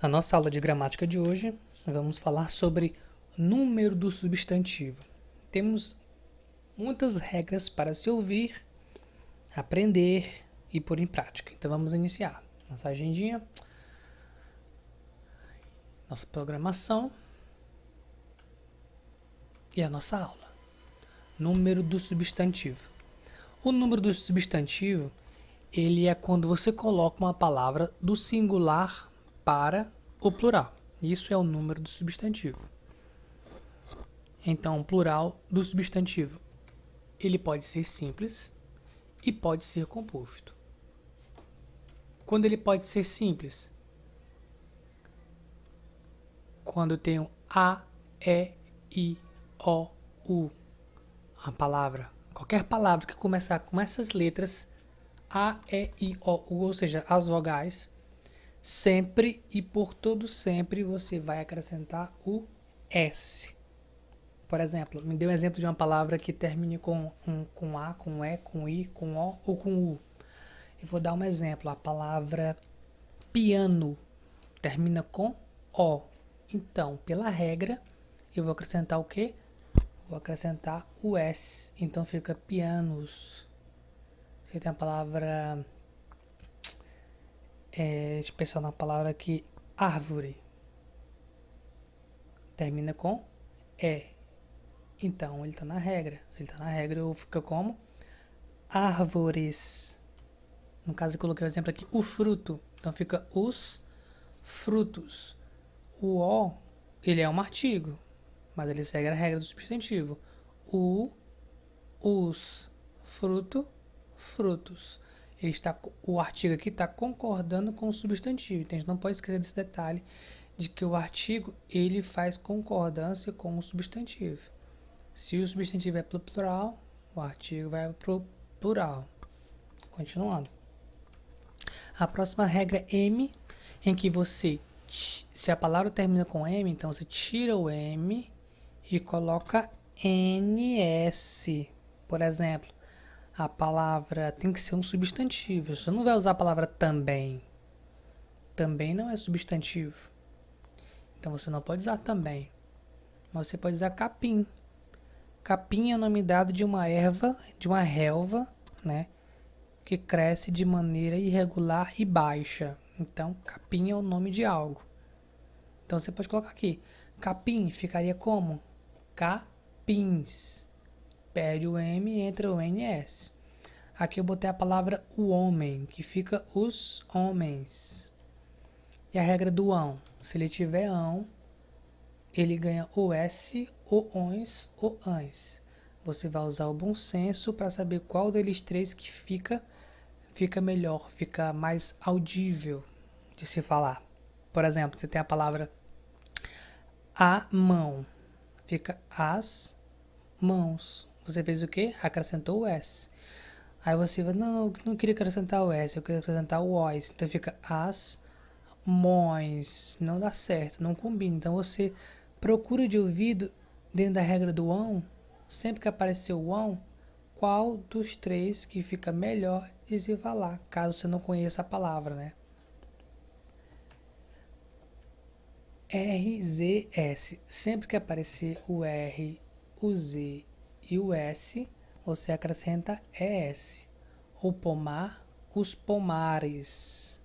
Na nossa aula de gramática de hoje, vamos falar sobre número do substantivo. Temos muitas regras para se ouvir, aprender e pôr em prática. Então vamos iniciar nossa agendinha, nossa programação e a nossa aula. Número do substantivo. O número do substantivo, ele é quando você coloca uma palavra do singular para o plural. Isso é o número do substantivo. Então, o plural do substantivo, ele pode ser simples e pode ser composto. Quando ele pode ser simples? Quando eu tenho A, E, I, O, U. A palavra, qualquer palavra que começar com essas letras, A, E, I, O, U, ou seja, as vogais, sempre e por todo sempre você vai acrescentar o S. Por exemplo, me dê um exemplo de uma palavra que termine com A, com E, com I, com O ou com U. Eu vou dar um exemplo. A palavra piano termina com O. Então, pela regra, eu vou acrescentar o quê? Vou acrescentar o S. Então fica pianos. Você tem a palavra... deixa eu pensar na palavra aqui. Árvore. Termina com E. Então, ele está na regra. Se ele está na regra, eu fico como? Árvores. No caso, eu coloquei o exemplo aqui, o fruto. Então, fica os frutos. O O, ele é um artigo, mas ele segue a regra do substantivo. Os, fruto, frutos. O artigo aqui está concordando com o substantivo. Então, a gente não pode esquecer desse detalhe de que o artigo, ele faz concordância com o substantivo. Se o substantivo é plural, o artigo vai para o plural. Continuando. A próxima regra é M, em que você, se a palavra termina com M, então você tira o M e coloca NS. Por exemplo, a palavra tem que ser um substantivo. Você não vai usar a palavra também. Também não é substantivo. Então você não pode usar também. Mas você pode usar capim. Capim é o nome dado de uma erva, de uma relva, né? Que cresce de maneira irregular e baixa. Então, capim é o nome de algo. Então, você pode colocar aqui. Capim ficaria como? Capins. Perde o M e entra o NS. Aqui eu botei a palavra o homem, que fica os homens. E a regra do ão? Se ele tiver ão, ele ganha o S, o ons, o ans. Você vai usar o bom senso para saber qual deles três que fica melhor, fica mais audível de se falar. Por exemplo, você tem a palavra a mão, fica as mãos. Você fez o quê? Acrescentou o S. Aí você vai, não, eu não queria acrescentar o S, eu queria acrescentar o OS. Então fica as mãos. Não dá certo, não combina. Então você procura de ouvido, dentro da regra do ão, sempre que aparecer o ão, qual dos três que fica melhor de se falar, caso você não conheça a palavra, né? R, Z, S. Sempre que aparecer o R, o Z e o S, você acrescenta ES. O pomar, os pomares.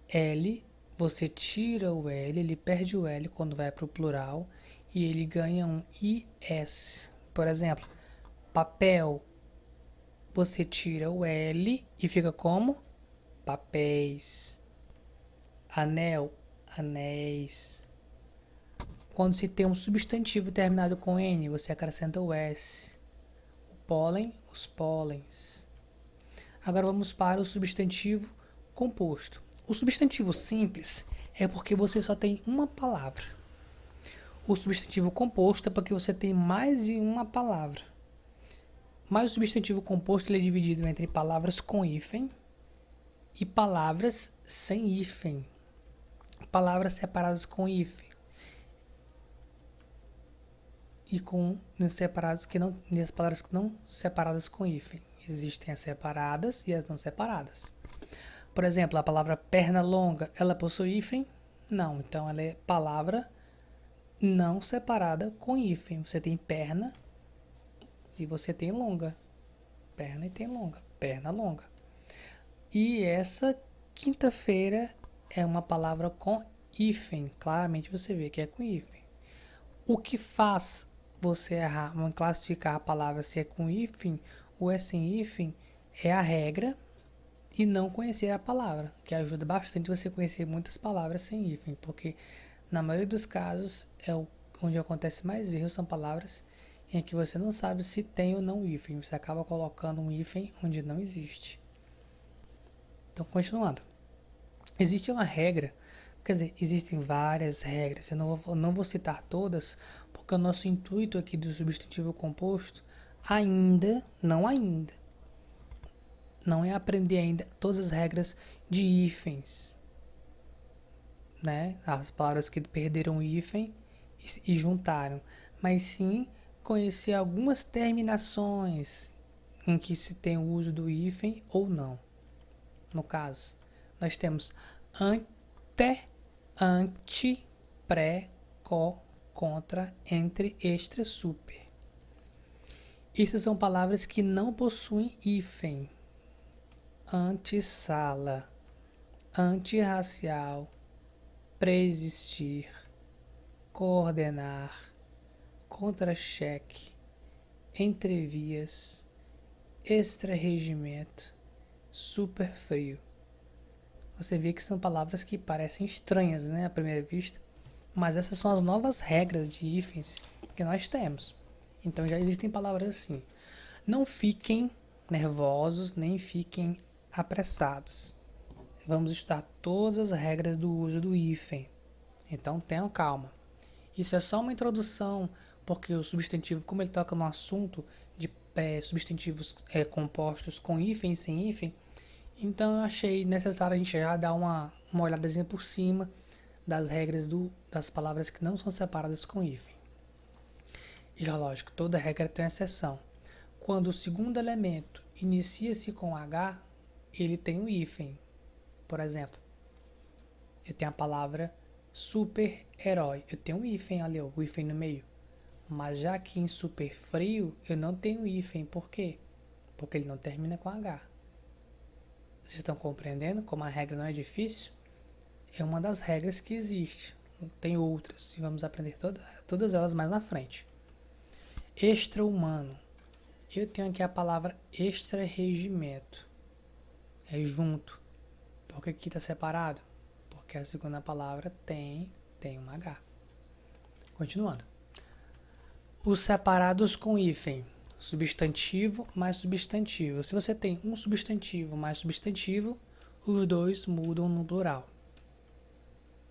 L, você tira o L, ele perde o L quando vai para o plural e ele ganha um IS. Por exemplo, papel, você tira o L e fica como? Papéis. Anel, anéis. Quando se tem um substantivo terminado com N, você acrescenta o S. O pólen, os pólens. Agora vamos para o substantivo composto. O substantivo simples é porque você só tem uma palavra. O substantivo composto é porque você tem mais de uma palavra. Mas o substantivo composto ele é dividido entre palavras com hífen e palavras sem hífen. Palavras separadas com hífen. E com separadas que não, e as palavras que não separadas com hífen. Existem as separadas e as não separadas. Por exemplo, a palavra perna longa, ela possui hífen? Não, então ela é palavra não separada com hífen. Você tem perna e você tem longa. Perna e tem longa. Perna longa. E essa quinta-feira é uma palavra com hífen. Claramente você vê que é com hífen. O que faz você errar, classificar a palavra se é com hífen ou é sem hífen é a regra e não conhecer a palavra, que ajuda bastante você conhecer muitas palavras sem hífen, porque na maioria dos casos onde acontece mais erros são palavras em que você não sabe se tem ou não hífen, você acaba colocando um hífen onde não existe. Então, continuando. Existe uma regra, quer dizer, existem várias regras, eu não vou citar todas, porque o nosso intuito aqui do substantivo composto não é aprender ainda todas as regras de hífens, né? As palavras que perderam o hífen e juntaram, mas sim conhecer algumas terminações em que se tem o uso do hífen ou não. No caso, nós temos ante, ante, pré, co, contra, entre, extra, super. Essas são palavras que não possuem hífen. Antessala, antirracial, preexistir, coordenar, contra-cheque, entrevias, extra-regimento, super frio. Você vê que são palavras que parecem estranhas, né, à primeira vista, mas essas são as novas regras de hífens que nós temos. Então já existem palavras assim. Não fiquem nervosos, nem fiquem apressados. Vamos estudar todas as regras do uso do hífen. Então tenham calma. Isso é só uma introdução, porque o substantivo, como ele toca no assunto de substantivos compostos com hífen e sem hífen, então eu achei necessário a gente já dar uma olhadazinha por cima das regras das palavras que não são separadas com hífen. E lógico, toda regra tem exceção. Quando o segundo elemento inicia-se com H, ele tem um hífen. Por exemplo, eu tenho a palavra super-herói. Eu tenho um hífen ali, o hífen no meio. Mas já aqui em super frio, eu não tenho hífen. Por quê? Porque ele não termina com H. Vocês estão compreendendo como a regra não é difícil? É uma das regras que existe. Tem outras e vamos aprender todas elas mais na frente. Extra-humano. Eu tenho aqui a palavra extra-regimento. É junto. Por que aqui está separado? Porque a segunda palavra tem um H. Continuando. Os separados com hífen. Substantivo mais substantivo. Se você tem um substantivo mais substantivo, os dois mudam no plural.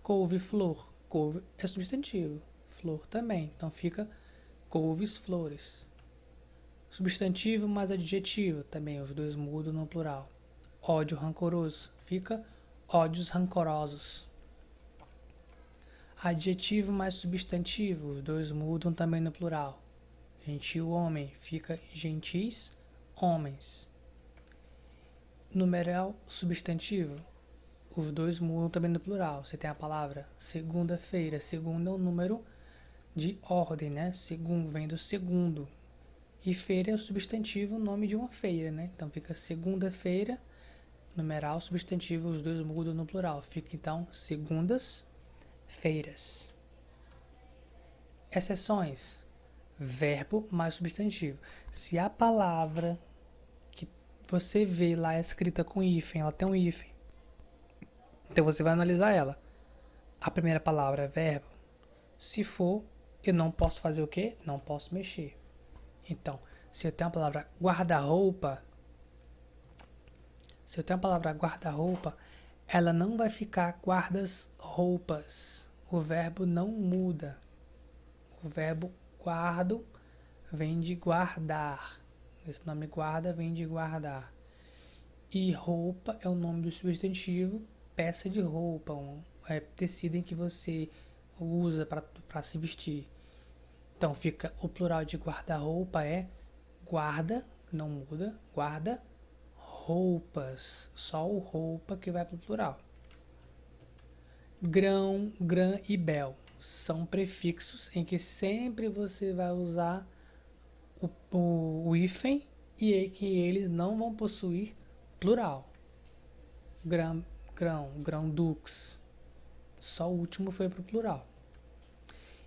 Couve-flor. Couve é substantivo. Flor também. Então fica couves, flores. Substantivo mais adjetivo. Também os dois mudam no plural. Ódio rancoroso. Fica ódios rancorosos. Adjetivo mais substantivo. Os dois mudam também no plural. Gentil homem. Fica gentis homens. Numeral substantivo. Os dois mudam também no plural. Você tem a palavra segunda-feira. Segunda é um número de ordem, né? Segundo vem do segundo. E feira é o substantivo, o nome de uma feira, né? Então fica segunda-feira, numeral, substantivo, os dois mudam no plural. Fica então segundas-feiras. Exceções. Verbo mais substantivo. Se a palavra que você vê lá escrita com hífen, ela tem um hífen, então você vai analisar ela. A primeira palavra é verbo. Se for, eu não posso fazer o quê? Não posso mexer. Então, se eu tenho a palavra guarda-roupa, ela não vai ficar guardas-roupas. O verbo não muda. O verbo guardo vem de guardar. Esse nome guarda vem de guardar. E roupa é o nome do substantivo, peça de roupa, tecido em que você usa para se vestir. Então fica o plural de guarda-roupa é guarda, não muda, guarda roupas, só o roupa que vai para o plural. Grão, grã e bel são prefixos em que sempre você vai usar o hífen e que eles não vão possuir plural. Grão, grão-dux, só o último foi para o plural.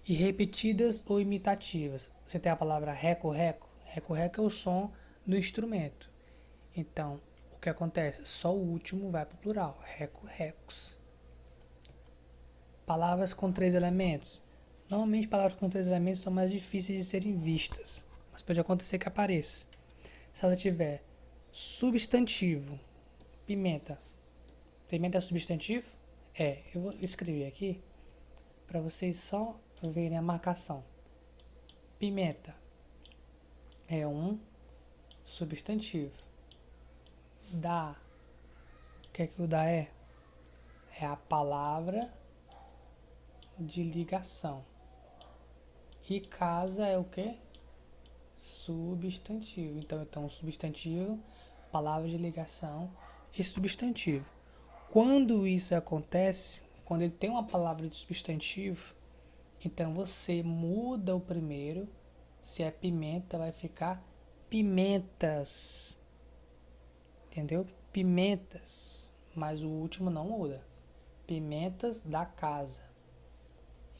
E repetidas ou imitativas. Você tem a palavra reco-reco. Reco-reco é o som do instrumento. Então, o que acontece? Só o último vai para o plural. Reco-recos. Palavras com 3 elementos. Normalmente, palavras com 3 elementos são mais difíceis de serem vistas. Mas pode acontecer que apareça. Se ela tiver substantivo, pimenta. Pimenta é substantivo? É. Eu vou escrever aqui para vocês só verem a marcação. Pimenta é um substantivo. Dá. O que é que o dá é? É a palavra de ligação. E casa é o que? Substantivo. Então substantivo, palavra de ligação e substantivo. Quando isso acontece, quando ele tem uma palavra de substantivo, então você muda o primeiro. Se é pimenta, vai ficar pimentas. Entendeu? Pimentas. Mas o último não muda. Pimentas da casa.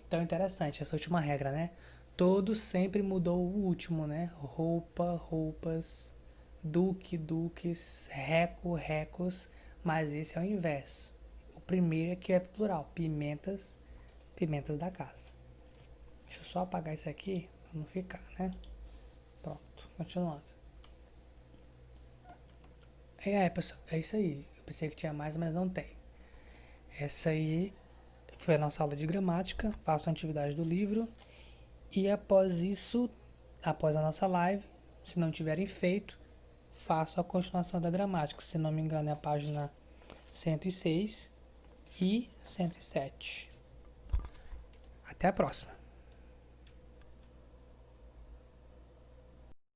Então é interessante essa última regra, né? Todos sempre mudou o último, né? Roupa, roupas, duque, duques, reco, recos. Mas esse é o inverso. O primeiro é que é plural. Pimentas, pimentas da casa. Deixa eu só apagar isso aqui para não ficar, né? Pronto, continuando. Pessoal, é isso aí. Eu pensei que tinha mais, mas não tem. Essa aí foi a nossa aula de gramática. Façam a atividade do livro. E após isso, após a nossa live, se não tiverem feito, façam a continuação da gramática. Se não me engano, é a página 106 e 107. Até a próxima.